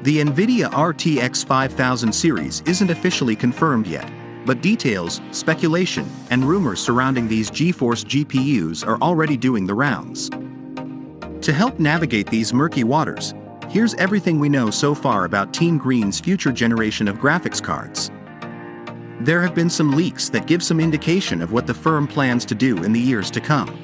The Nvidia RTX 5000 series isn't officially confirmed yet, but details, speculation, and rumors surrounding these GeForce GPUs are already doing the rounds. To help navigate these murky waters, here's everything we know so far about Team Green's future generation of graphics cards. There have been some leaks that give some indication of what the firm plans to do in the years to come.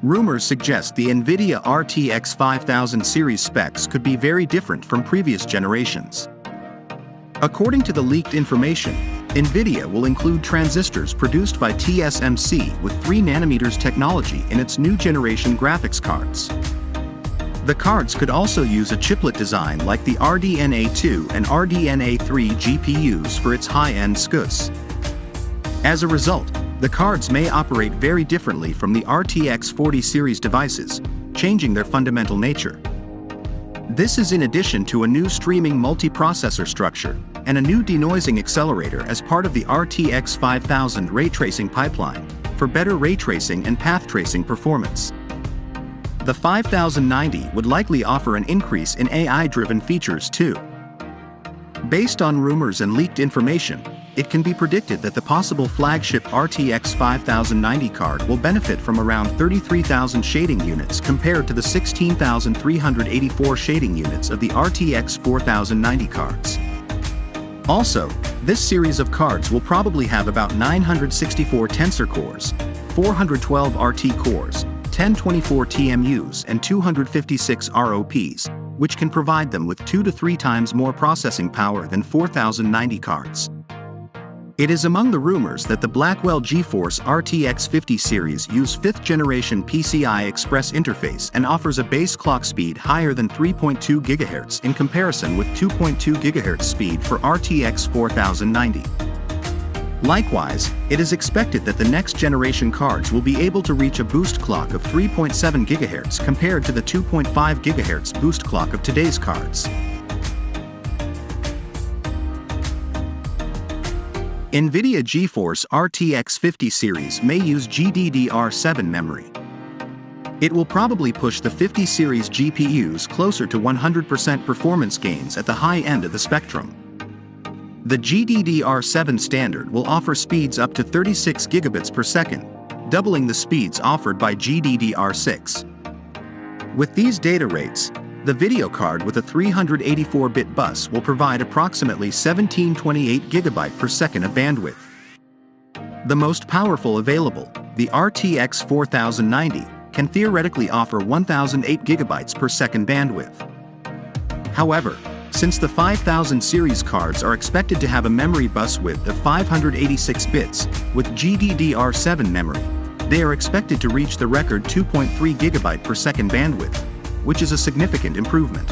Rumors suggest the Nvidia RTX 5000 series specs could be very different from previous generations. According to the leaked information, Nvidia will include transistors produced by TSMC with 3nm technology in its new generation graphics cards. The cards could also use a chiplet design like the RDNA2 and RDNA3 GPUs for its high-end SKUs. As a result, the cards may operate very differently from the RTX 40 series devices, changing their fundamental nature. This is in addition to a new streaming multiprocessor structure and a new denoising accelerator as part of the RTX 5000 ray tracing pipeline for better ray tracing and path tracing performance. The 5090 would likely offer an increase in AI-driven features too. Based on rumors and leaked information, it can be predicted that the possible flagship RTX 5090 card will benefit from around 33,000 shading units compared to the 16,384 shading units of the RTX 4090 cards. Also, this series of cards will probably have about 964 tensor cores, 412 RT cores, 1024 TMUs and 256 ROPs, which can provide them with 2 to 3 times more processing power than 4090 cards. It is among the rumors that the Blackwell GeForce RTX 50 series use 5th generation PCI Express interface and offers a base clock speed higher than 3.2 GHz in comparison with 2.2 GHz speed for RTX 4090. Likewise, it is expected that the next generation cards will be able to reach a boost clock of 3.7 GHz compared to the 2.5 GHz boost clock of today's cards. Nvidia GeForce RTX 50 series may use GDDR7 memory. It will probably push the 50 series GPUs closer to 100% performance gains at the high end of the spectrum. The GDDR7 standard will offer speeds up to 36 gigabits per second, doubling the speeds offered by GDDR6. With these data rates, the video card with a 384-bit bus will provide approximately 1728 GB per second of bandwidth. The most powerful available, the RTX 4090, can theoretically offer 1008 GB per second bandwidth. However, since the 5000 series cards are expected to have a memory bus width of 586 bits with GDDR7 memory, they are expected to reach the record 2.3 GB per second bandwidth, which is a significant improvement.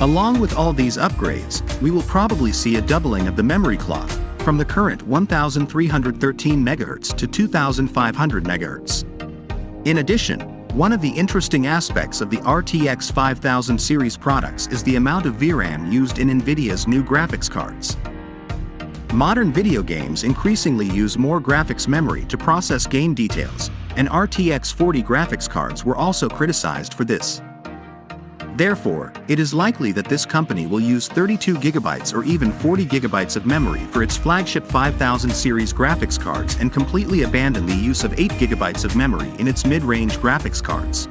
Along with all these upgrades, we will probably see a doubling of the memory clock from the current 1313 MHz to 2500 MHz. In addition, one of the interesting aspects of the RTX 5000 series products is the amount of VRAM used in Nvidia's new graphics cards. Modern video games increasingly use more graphics memory to process game details, and RTX 40 graphics cards were also criticized for this. Therefore, it is likely that this company will use 32 GB or even 40 GB of memory for its flagship 5000 series graphics cards and completely abandon the use of 8 GB of memory in its mid-range graphics cards.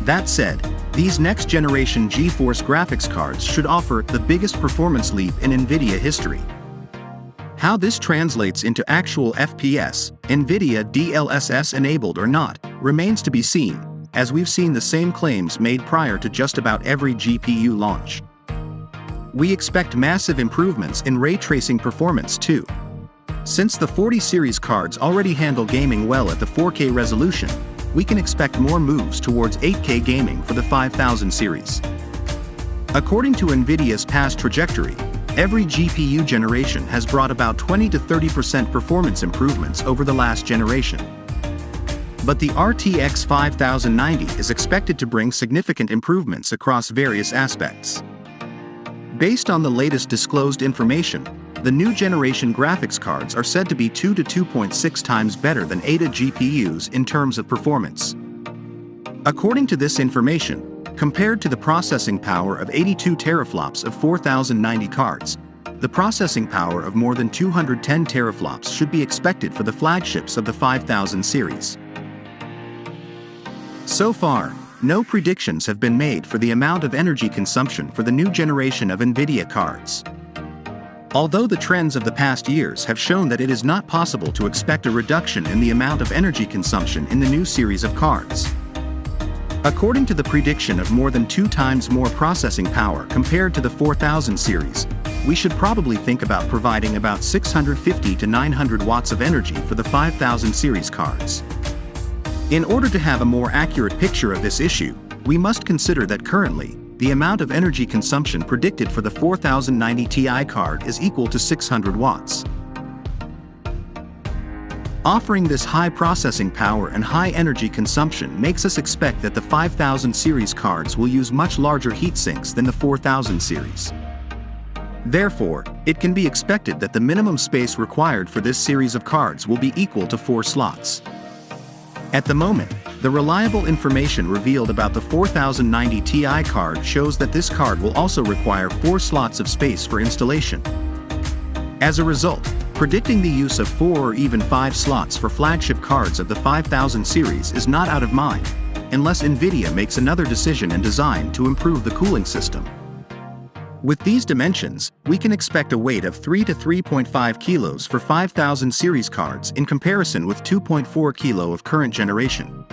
That said, these next-generation GeForce graphics cards should offer the biggest performance leap in Nvidia history. How this translates into actual FPS, Nvidia DLSS enabled or not, remains to be seen, as we've seen the same claims made prior to just about every GPU launch. We expect massive improvements in ray tracing performance too. Since the 40 series cards already handle gaming well at the 4K resolution, we can expect more moves towards 8K gaming for the 5000 series. According to Nvidia's past trajectory, every GPU generation has brought about 20 to 30% performance improvements over the last generation. But the RTX 5090 is expected to bring significant improvements across various aspects. Based on the latest disclosed information, the new generation graphics cards are said to be 2 to 2.6 times better than ADA GPUs in terms of performance. According to this information, compared to the processing power of 82 teraflops of 4090 cards, the processing power of more than 210 teraflops should be expected for the flagships of the 5000 series. So far, no predictions have been made for the amount of energy consumption for the new generation of Nvidia cards. Although the trends of the past years have shown that it is not possible to expect a reduction in the amount of energy consumption in the new series of cards. According to the prediction of more than 2 times more processing power compared to the 4000 series, we should probably think about providing about 650 to 900 watts of energy for the 5000 series cards. In order to have a more accurate picture of this issue, we must consider that currently, the amount of energy consumption predicted for the 4090 Ti card is equal to 600 watts. Offering this high processing power and high energy consumption makes us expect that the 5000 series cards will use much larger heat sinks than the 4000 series. Therefore, it can be expected that the minimum space required for this series of cards will be equal to 4 slots. At the moment, the reliable information revealed about the 4090 Ti card shows that this card will also require 4 slots of space for installation. As a result, predicting the use of 4 or even 5 slots for flagship cards of the 5000 series is not out of mind, unless Nvidia makes another decision and design to improve the cooling system. With these dimensions, we can expect a weight of 3 to 3.5 kilos for 5000 series cards in comparison with 2.4 kilo of current generation.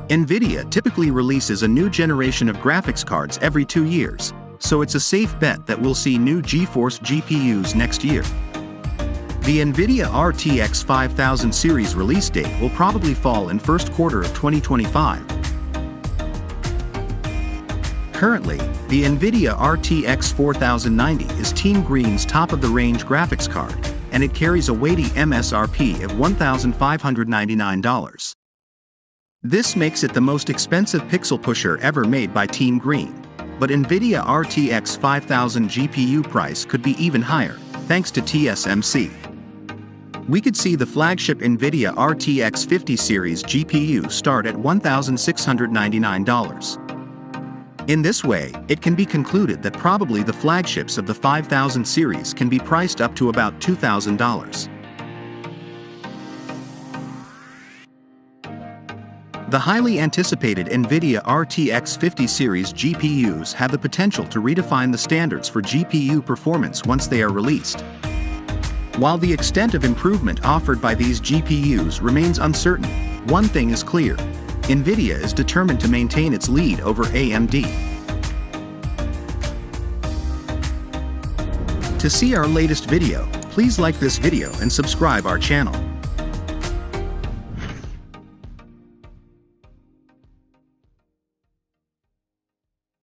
Nvidia typically releases a new generation of graphics cards every 2 years, so it's a safe bet that we'll see new GeForce GPUs next year. The Nvidia RTX 5000 series release date will probably fall in first quarter of 2025. Currently, the Nvidia RTX 4090 is Team Green's top-of-the-range graphics card, and it carries a weighty MSRP of $1,599. This makes it the most expensive pixel pusher ever made by Team Green, but Nvidia RTX 5000 GPU price could be even higher, thanks to TSMC. We could see the flagship Nvidia RTX 50 series GPU start at $1,699. In this way, it can be concluded that probably the flagships of the 5000 series can be priced up to about $2,000. The highly anticipated Nvidia RTX 50 series GPUs have the potential to redefine the standards for GPU performance once they are released. While the extent of improvement offered by these GPUs remains uncertain, one thing is clear: Nvidia is determined to maintain its lead over AMD. To see our latest video, please like this video and subscribe our channel.